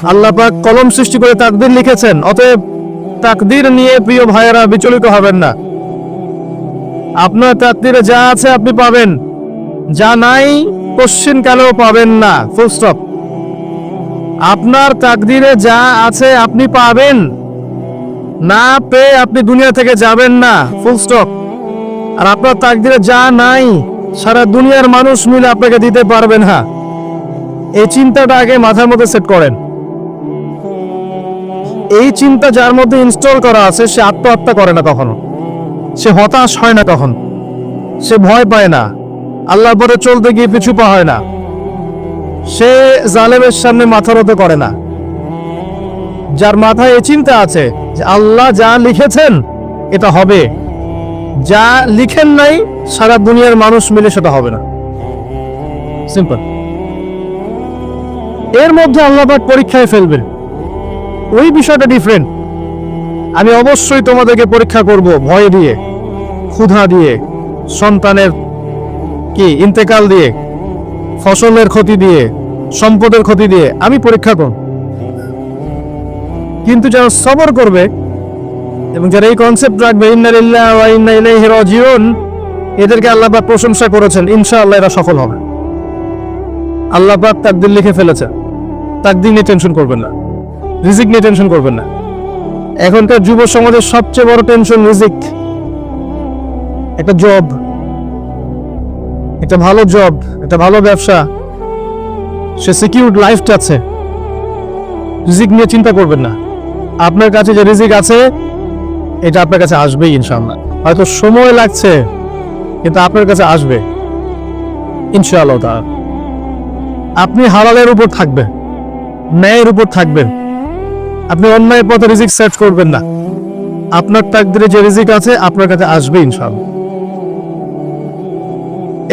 আল্লাহ পাক কলম সৃষ্টি করে তাকদীর লিখেছেন। অতএব তাকদীর নিয়ে প্রিয় ভাইয়েরা বিচলিত হবেন না। আপনার তাকদীরে যা আছে আপনি পাবেন, যা নাই কোশ্চিন কালেও পাবেন না, ফুল স্টপ। আপনার তাকদীরে যা আছে আপনি পাবেন, না পেয়ে আপনি দুনিয়া থেকে যাবেন না, ফুল স্টপ। আর আপনার তাকদীরে যা নাই সারা দুনিয়ার মানুষ মিলে আপনাকে দিতে পারবে না। এই চিন্তাটা আগে মাথার মধ্যে সেট করেন। এই চিন্তা যার মধ্যে ইনস্টল করা আছে সে আত্মহত্যা করে না কখনো, সে হতাশ হয় না তখন, সে ভয় পায় না, আল্লাহর পরে চলতে গিয়ে পিছু পা হয় না, সে জালেমের সামনে মাথা নত করে না। যার মাথায় এই চিন্তা আছে যে আল্লাহ যা লিখেছেন এটা হবে, যা লিখেন নাই সারা দুনিয়ার মানুষ মিলে সেটা হবে না, সিম্পল। এর মধ্যে আল্লাহ পাক পরীক্ষায় ফেলবেন, ওই বিষয়টা ডিফারেন্ট। আমি অবশ্যই তোমাদেরকে পরীক্ষা করব ভয় দিয়ে, ক্ষুধা দিয়ে, সন্তানের কি ইন্তেকাল দিয়ে, ফসলের ক্ষতি দিয়ে, সম্পদের ক্ষতি দিয়ে আমি পরীক্ষা করব। কিন্তু যারা সবর করবে এবং যারা এই কনসেপ্ট রাখবে ইন্না লিল্লাহি ওয়া ইন্না ইলাইহি রাজিউন, এদেরকে আল্লাহ পাক প্রশংসা করেছেন, ইনশাআল্লাহ এরা সফল হবে। আল্লাহ পাক তাকদীর লিখে ফেলেছে, তাকদীর নিয়ে টেনশন করবেন না, রিজিক নিয়ে টেনশন করবেন না। এখনকার যুব সমাজের সবচেয়ে বড় টেনশন রিজিক। একটা জব, একটা ভালো জব, একটা ভালো ব্যবসা, সে সিকিউরড লাইফটা আছে, রিজিক নিয়ে চিন্তা করবেন না। আপনার কাছে যে রিজিক আছে এটা আপনার কাছে আসবেই ইনশাআল্লাহ। হয়তো সময় লাগছে কিন্তু আপনার কাছে আসবে ইনশাআল্লাহ তাআলা। আপনি হালালের উপর থাকবেন, ন্যায়ের উপর থাকবেন, আপনি অন্যায় পথে রিজিক সার্চ করবেন না। আপনার তাকদীরে যে রিজিক আছে আপনার কাছে আসবে ইনশাআল্লাহ।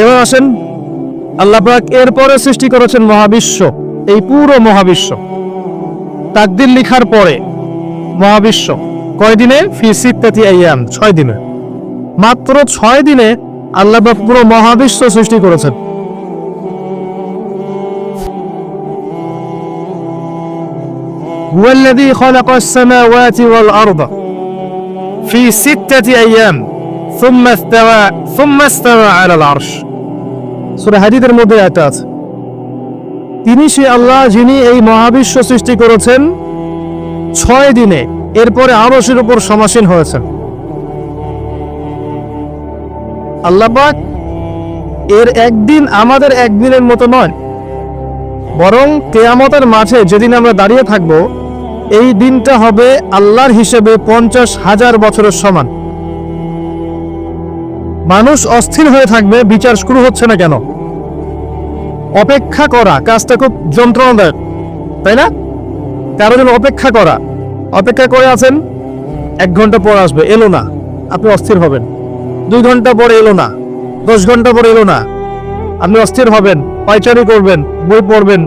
এবার আসেন, আল্লাহ পাক এরপরে সৃষ্টি করেছেন মহাবিশ্ব, এই পুরো মহাবিশ্ব। তাকদীর লিখার পরে মহাবিশ্ব কয় দিনে? ফি সিত্তাতি আইয়াম, 6 দিনে। মাত্র 6 দিনে আল্লাহ পাক পুরো মহাবিশ্ব সৃষ্টি করেছেন। ওয়াল্লাযী খালাকাস সামাওয়াতি ওয়াল আরদা ফি সিত্তাতি আইয়াম সুম্মা ইসতাওয়া আলাল আরশ। সূরা হাদীদের মধ্যে এটা আছে। তিনি সে আল্লাহ যিনি এই মহাবিশ্ব সৃষ্টি করেছেন 6 দিনে, এরপরে আরশের উপর সমাসীন হয়েছেন। আল্লাহ পাক এর একদিন আমাদের একদিনের মতো নয়, বরং কিয়ামতের মাঠে যেদিন আমরা দাঁড়িয়ে থাকব এই দিনটা হবে আল্লাহর হিসেবে 50,000 বছরের সমান। মানুষ অস্থির হয়ে থাকবে, বিচার শুরু হচ্ছে না কেন। অপেক্ষা করা কাজটা খুব যন্ত্রণাদায়ক, তাই না? কারো জন্য অপেক্ষা করা, অপেক্ষা করে আছেন, 1 ঘন্টা পর আসবে, এলো না, আপনি অস্থির হবেন। 2 ঘন্টা পরে এলো না, 10 ঘন্টা পরে এলো না, আপনি অস্থির হবেন, পায়চারি করবেন, বই পড়বেন,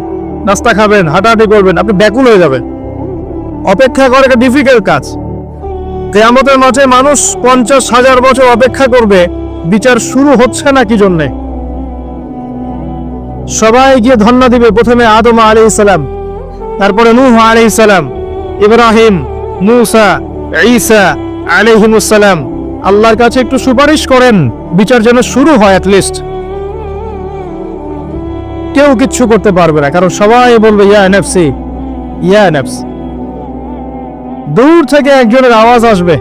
নাস্তা খাবেন, হাঁটাহাঁটি করবেন, আপনি ব্যাকুল হয়ে যাবেন। অপেক্ষা করা একটা ডিফিকাল্ট কাজ। কিয়ামতের মাঠে মানুষ 50,000 বছর অপেক্ষা করবে, বিচার শুরু হচ্ছে না কি জন্যে। সবাই গিয়ে ধন্না দিবে, প্রথমে আদম আলাইহিস সালাম, তারপরে নূহ আলাইহিস সালাম, ইব্রাহিম, মূসা, ঈসা আলাইহিমুস সালাম। আল্লাহর কাছে একটু সুপারিশ করেন, বিচার যেন শুরু হয় অ্যাটলিস্ট। কেউ কিচ্ছু করতে পারবে না, কারণ সবাই বলবে ইয়া নাফসি, ইয়া নাফস। দূর থেকে একজনের আওয়াজ আসবে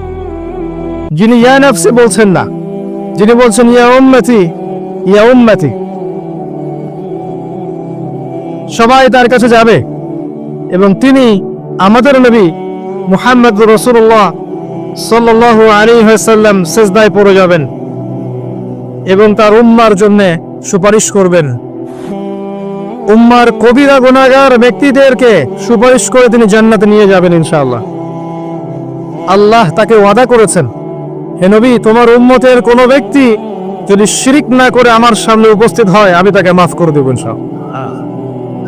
যিনি ইয়া নাফসি বলছেন না, যিনি বলছেন ইয়া উম্মতি, ইয়া উম্মতি। সবাই তার কাছে যাবে এবং তিনি আমাদের নবী মুহাম্মদ রাসূলুল্লাহ সাল্লাল্লাহু আলাইহি ওয়াসাল্লাম সিজদায় পড়ে যাবেন এবং তার উম্মার জন্য সুপারিশ করবেন। উম্মার কবিরা গুনাহগার ব্যক্তিদেরকে সুপারিশ করে তিনি জান্নাতে নিয়ে যাবেন ইনশাআল্লাহ। আল্লাহ তাকে ওয়াদা করেছেন, হে নবী, তোমার উম্মতের কোনো ব্যক্তি যদি শিরক না করে আমার সামনে উপস্থিত হয় আমি তাকে মাফ করে দেব ইনশাআল্লাহ।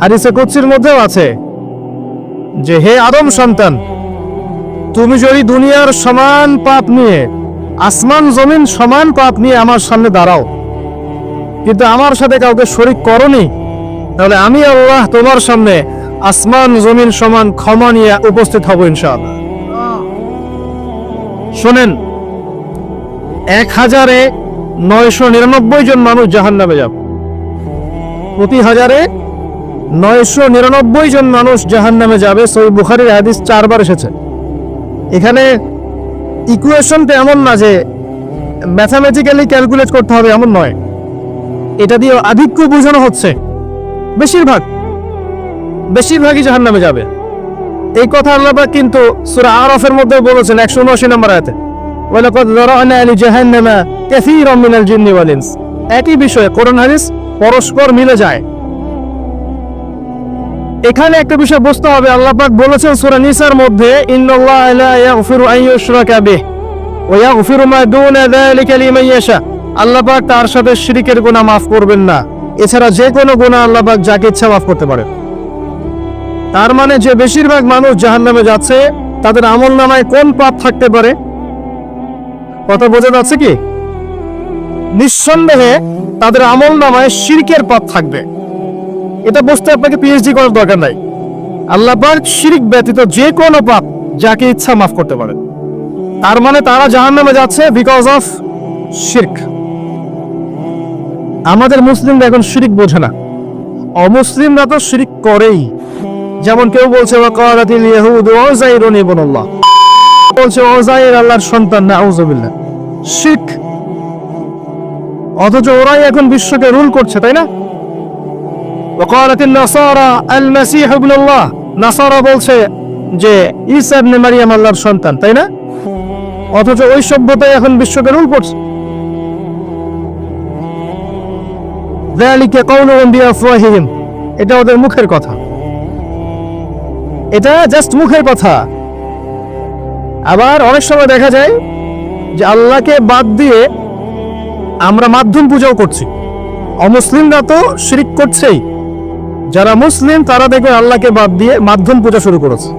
হাদিসে কুদসির মধ্যেও আছে যে হে আদম সন্তান, তুমি যদি দুনিয়ার সমান পাপ নিয়ে, আসমান জমিন সমান পাপ নিয়ে আমার সামনে দাঁড়াও, কিন্তু আমার সাথে কাউকে শরীক করনি, তাহলে আমি আল্লাহ তোমার সামনে আসমান জমিন সমান ক্ষমা নিয়ে উপস্থিত হব ইনশাআল্লাহ। শোনেন, 1999 জন মানুষ জাহান্নামে যাবে। প্রতি 1999 জন মানুষ জাহান্নামে যাবে। সহিহ বুখারীর হাদিস 4 বার এসেছে। এখানে ইকুয়েশনটা এমন না যে ম্যাথামেটিক্যালি ক্যালকুলেট করতে হবে, এমন নয়। এটা দিয়ে আধিক্য বোঝানো হচ্ছে। বেশিরভাগই জাহান্নামে যাবে। এই কথা আল্লাহ পাক কিন্তু সূরা আরাফের মধ্যে বলেছেন 179 নম্বর আয়াতে, ওয়ালাকাদ যারানা লিজাহান্নামা কাসীরাম মিনাল জিন্নি ওয়াল ইনস। একই বিষয়ে কোরআন হাদিস পরস্পর মিলে যায়। এখানে একটা বিষয় বুঝতে হবে, আল্লাহ পাক বলেছেন সূরা নিসার মধ্যে, ইন্নাল্লাহা লা ইয়াগফিরু আন ইউশরাকা বিহি ওয়া ইয়াগফিরু মা দুনা যালিকা লিমান ইয়াশা। আল্লাহ পাক তার সাথে শিরকের গুনাহ মাফ করবেন না, এছাড়া যে কোনো গুনাহ আল্লাহ পাক যাকে ইচ্ছা মাফ করতে পারেন। তার মানে যে বেশিরভাগ মানুষ জাহান্নামে যাচ্ছে, তাদের আমলনামায় কোন পাপ থাকতে পারে? কথা বোঝা যাচ্ছে কি? নিঃসন্দেহে তাদের আমলনামায় শিরকের পাপ থাকবে। এটা বুঝতে আপনাকে পিএইচডি করার দরকার নাই। আল্লাহ পাক শিরক ব্যতীত যে কোনো পাপ যাকে ইচ্ছা মাফ করতে পারে। তার মানে তারা জাহান্নামে যাচ্ছে বিকজ অফ শিরক। আমাদের মুসলিমরা এখন শিরক বোঝে না, অমুসলিমরা তো শিরক করেই। যেমন কেউ বলছে ওয়াকালাতিল ইয়াহুদ উযাইরুন ইবনুল্লাহ, বলছে উযাইর আল্লাহর সন্তান, নাউযুবিল্লাহ, শিরক। অথচ ওরাই এখন বিশ্বকে রুল করছে, তাই না? ওয়াকালাতিন নাসারা আল মাসীহ ইবনুল্লাহ, নাসারা বলছে যে ঈসা ইবনে মারইয়াম আল্লাহর সন্তান, তাই না? অথচ ওই সভ্যতাই এখন বিশ্বকে রুল করছে। যালিকা কাউলুহুম বিআফওয়াহিহিম, এটা ওদের মুখের কথা, এটা জাস্ট মুখের কথা। আবার অনেক সময় দেখা যায় যে আল্লাহকে বাদ দিয়ে আমরা মাধ্যম পূজাও করছি। অমুসলিমরা তো শিরক করছেই, যারা মুসলিম তারা দেখবে আল্লাহকে বাদ দিয়ে মাধ্যম পূজা শুরু করেছে।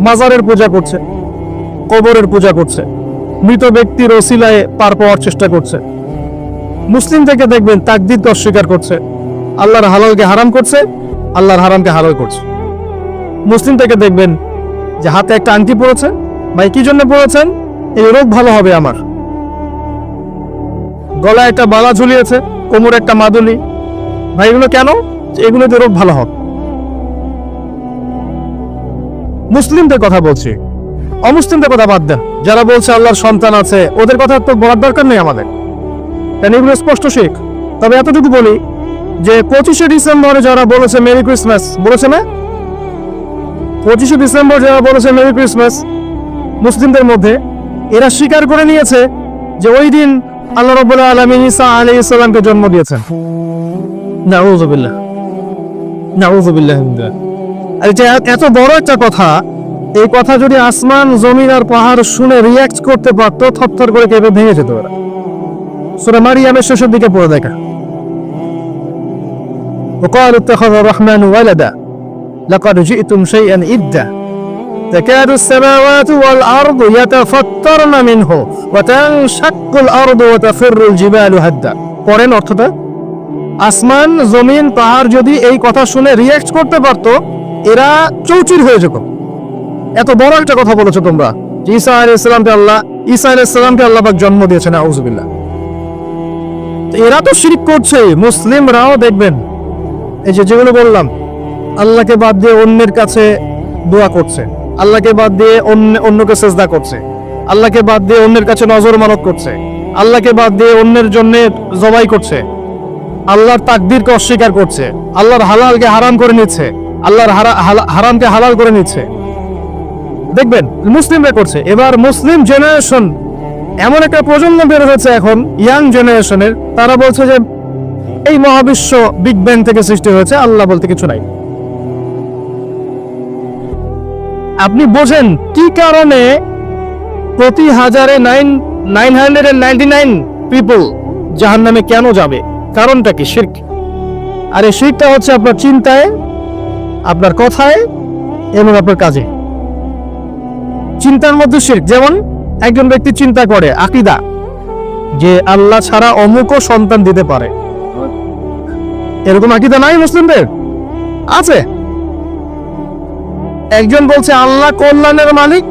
মাজারের পূজা করছে, কবরের পূজা করছে, মৃত ব্যক্তির ওসিলায় পার পাওয়ার চেষ্টা করছে। মুসলিম থেকে দেখবেন তাকদীরকে অস্বীকার করছে, আল্লাহর হালালকে হারাম করছে, আল্লাহর হারামকে হালাল করছে। মুসলিম থেকে দেখবেন যে হাতে একটা আংটি পড়েছে, ভাই কি জন্য পড়েছেন? এই রোগ ভালো হবে আমার। গলায় একটা বালা ঝুলিয়েছে, কোমরে একটা মাদুলি, ভাই এগুলো কেন? এগুলোতে রোগ ভালো হবে। মুসলিমদের কথা বলছি, অমুসলিমদের কথা বাদ দেন। যারা বলছে আল্লাহর সন্তান আছে, ওদের কথা তো বলার দরকার নেই আমাদের, কেন এগুলো স্পষ্ট শিখ। তবে এতটুকু বলি যে 25শে ডিসেম্বরে যারা বলেছে মেরি ক্রিসমাস, বলেছে না? 25শে ডিসেম্বর যারা বলেছে মেরি ক্রিসমাস, মুসলিমদের মধ্যে এরা স্বীকার করে নিয়েছে যে ওই দিন আল্লাহ রাব্বুল আলামিন ঈসা আলাইহিস সালামকে জন্ম দিয়েছেন। নাউযুবিল্লাহ, নাউযুবিল্লাহ। আর এটা এত বড় একটা কথা, এই কথা যদি আসমান জমিন আর পাহাড় শুনে রিঅ্যাক্ট করতে পারতো, থরথর করে কেঁপে ভেঙে যেত ওরা। সূরা মারিয়ামের শেষের দিকে পড়ে দেখা, وقالوا اتخذ الرحمن ولدا لقد جئتم شيئا إدا تكاد السماوات والأرض يتفطرن منه وتنشق الأرض وتخر الجبال هدا। পরেন অর্থটা, আসমান জমিন পাহাড় যদি এই কথা শুনে রিঅ্যাক্ট করতে পারতো, এরা চৌচির হয়ে যেত। এত বড় একটা কথা বলেছো তোমরা, ঈসা আলাইহিস সালামকে আল্লাহ পাক জন্ম দিয়েছেন, নাউযুবিল্লাহ। এরা তো শিরক করছে। মুসলিমরাও দেখবেন এই যে যেগুলো বললাম, আল্লাহকে বাদ দিয়ে অন্যের কাছে দোয়া করছে, আল্লাহকে বাদ দিয়ে অন্যকে সেজদা করছে, আল্লাহকে বাদ দিয়ে অন্যের কাছে নজর মানত করছে, আল্লাহকে বাদ দিয়ে অন্যের জন্য জবাই করছে, আল্লাহর তাকদীরকে অস্বীকার করছে, আল্লাহর হালালকে হারাম করে নিচ্ছে, আল্লাহর হারামকে হালাল করে নিচ্ছে। দেখবেন মুসলিমরা করছে। এবার মুসলিম জেনারেশন, এমন একটা প্রজন্ম বের হয়েছে এখন, ইয়াং জেনারেশনের, তারা বলছে যে এই মহাবিশ্ব বিগ ব্যাং থেকে সৃষ্টি হয়েছে, আল্লাহ বলতে কিছু নাই। আপনি বোঝেন কি কারণে প্রতি 999 পিপল জাহান্নামে কেন যাবে? কারণটা কি? শিরক। আর এই শিরকটা হচ্ছে আপনার চিন্তায়, আপনার কথায় এবং আপনার কাজে। চিন্তার মধ্যে শিরক। যেমন একজন ব্যক্তি চিন্তা করে আকীদা যে আল্লাহ ছাড়া অমুকও সন্তান দিতে পারে, এরকম আকীদা নাই মুসলিমদের। আছে। একজন বলছে আল্লাহ কল্যাণের মালিক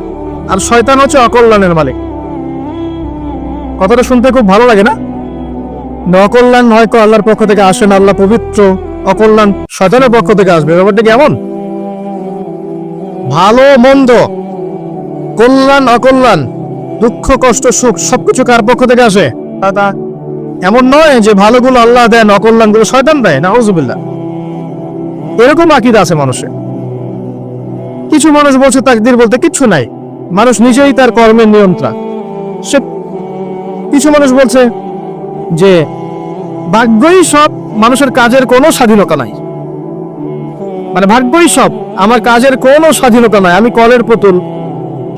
আর শয়তান হচ্ছে অকল্যাণের মালিক। কথাটা শুনতে খুব ভালো লাগে না? অকল্যাণ হয়তো আল্লাহর পক্ষ থেকে আসে না, আল্লাহ পবিত্র, অকল্যাণ শয়তানের পক্ষ থেকে আসবে। ব্যাপারটা কেমন? ভালো মন্দ, কল্যাণ অকল্যাণ, দুঃখ কষ্ট সুখ সবকিছু কার পক্ষ থেকে আসে? এমন নয় যে ভালোগুলো আল্লাহ দেন, অকল্যাণগুলো শয়তান দেয়, নাউযুবিল্লাহ। এরকম আকীদা আছে মানুষের। কিছু মানুষ বলছে তাকদীর বলতে কিচ্ছু নাই, মানুষ নিজেই তার কর্মের নিয়ন্ত্রণ। সে কিছু মানুষ বলছে যে ভাগ্যই সব, মানুষের কাজের কোনো স্বাধীনতা নাই। মানে ভাগ্যই সব, আমার কাজের কোনো স্বাধীনতা নাই, আমি কলের পুতুল।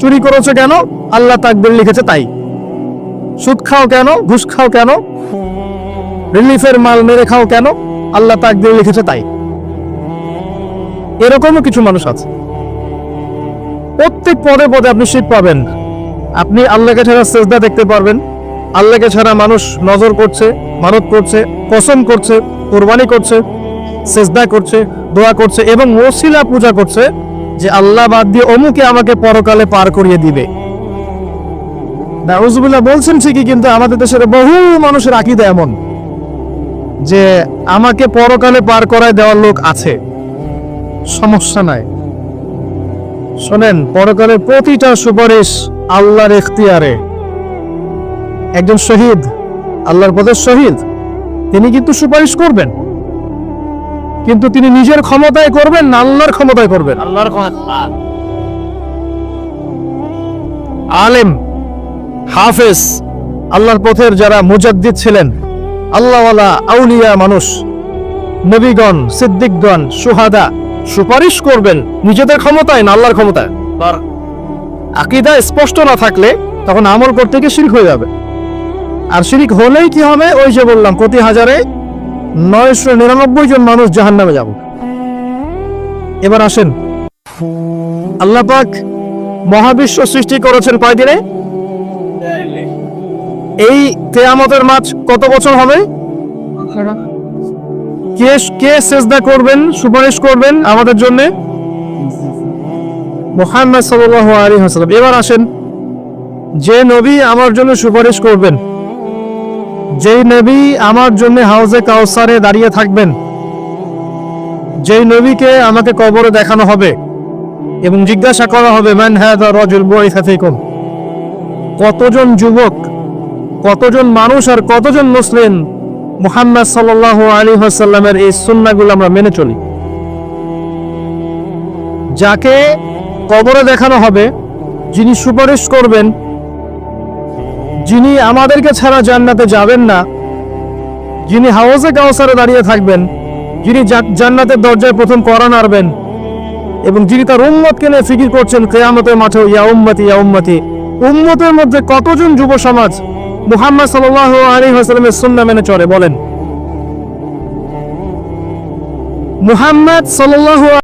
চুরি করেছো কেন? আল্লাহ তাকদীর লিখেছে তাই। সুদ খাও কেন? ঘুষ খাও কেন? রিলিফের মাল মেরে খাও কেন? আল্লাহ তাকদীর লিখেছে তাই। এরকমও কিছু মানুষ আছে। প্রত্যেক পদে পদে আপনি শিখ পাবেন। আপনি আল্লাহকে ছাড়া সেজদা দেখতে পারবেন, আল্লাহকে ছাড়া মানুষ নজর করছে, মানত করছে, কসম করছে, কুরবানি করছে, সেজদা করছে, দোয়া করছে এবং ওসিলা পূজা করছে যে আল্লাহ বাদ দিয়ে অমুকে আমাকে পরকালে পার করিয়ে দিবে। নাউযুবিল্লাহ বলছেন ঠিকই, কিন্তু আমাদের দেশের বহু মানুষের আকীদা এমন যে আমাকে পরকালে পার করায় দেওয়ার লোক আছে, সমস্যা নাই। শোনেন, পরকালের প্রতিটা সুপারিশ আল্লাহর ইখতিয়ারে। একজন শহীদ, আল্লাহর পথের শহীদ, তিনি কিন্তু সুপারিশ করবেন, কিন্তু তিনি নিজের ক্ষমতায় করবেন না আল্লাহর ক্ষমতায় করবেন? আল্লাহর ক্ষমতা। আলেম, হাফেজ, আল্লাহর পথের যারা মুজাদ্দিদ ছিলেন, আল্লাহওয়ালা আউলিয়া মানুষ, নবীগণ, সিদ্দিকগণ, সুহাদা, সুপারিশ করবেন নিজেদের ক্ষমতায় না আল্লাহর ক্ষমতায়। আকীদা স্পষ্ট না থাকলে তখন আমল করতে গিয়ে শিরক হয়ে যাবে। আর শিরক হলেই কি হবে? ওই যে বললাম, প্রতি হাজারে 999 জন মানুষ জাহান্নামে যাব। এবার আসেন, আল্লাহ পাক মহাবিশ্ব সৃষ্টি করেছেন কয় দিনে? এই কিয়ামতের মাঠ কত বছর হবে? কে সেজদা করবেন, সুপারিশ করবেন আমাদের জন্য? মুহাম্মদ সাল্লাল্লাহু আলাইহি ওয়াসাল্লাম। এবার আসেন, যে নবী আমার জন্য সুপারিশ করবেন, যেই নবী আমার জন্য হাউজে কাউসারে দাঁড়িয়ে থাকবেন, যেই নবীকে আমাকে কবরে দেখানো হবে এবং জিজ্ঞাসা করা হবে মান হাযা রাজুল বুইসা ফীকুম, কতজন যুবক, কতজন মানুষ আর কতজন মুসলিম মুহাম্মদ সাল্লাল্লাহু আলাইহি ওয়াসাল্লামের এই সুন্নাহগুলো আমরা মেনে চলি। যাকে কবরে দেখানো হবে, যিনি সুপারিশ করবেন, যিনি আমাদেরকে ছাড়া জান্নাতে যাবেন না, যিনি হাউজে কাউসারে দাঁড়িয়ে থাকবেন, যিনি জান্নাতের দরজায় প্রথম কড়া নাড়বেন এবং যিনি তার উম্মতকে নিয়ে ফিকির করছেন কিয়ামতের মাঠে, ইয়া উম্মতি ইয়া উম্মতি, উম্মতের মধ্যে কতজন যুব সমাজ মুহাম্মদ সাল্লাল্লাহু আলাইহি ওয়াসাল্লামের সুন্নাহ মেনে চলে? বলেন। মুহাম্মদ সাল্লাল্লাহু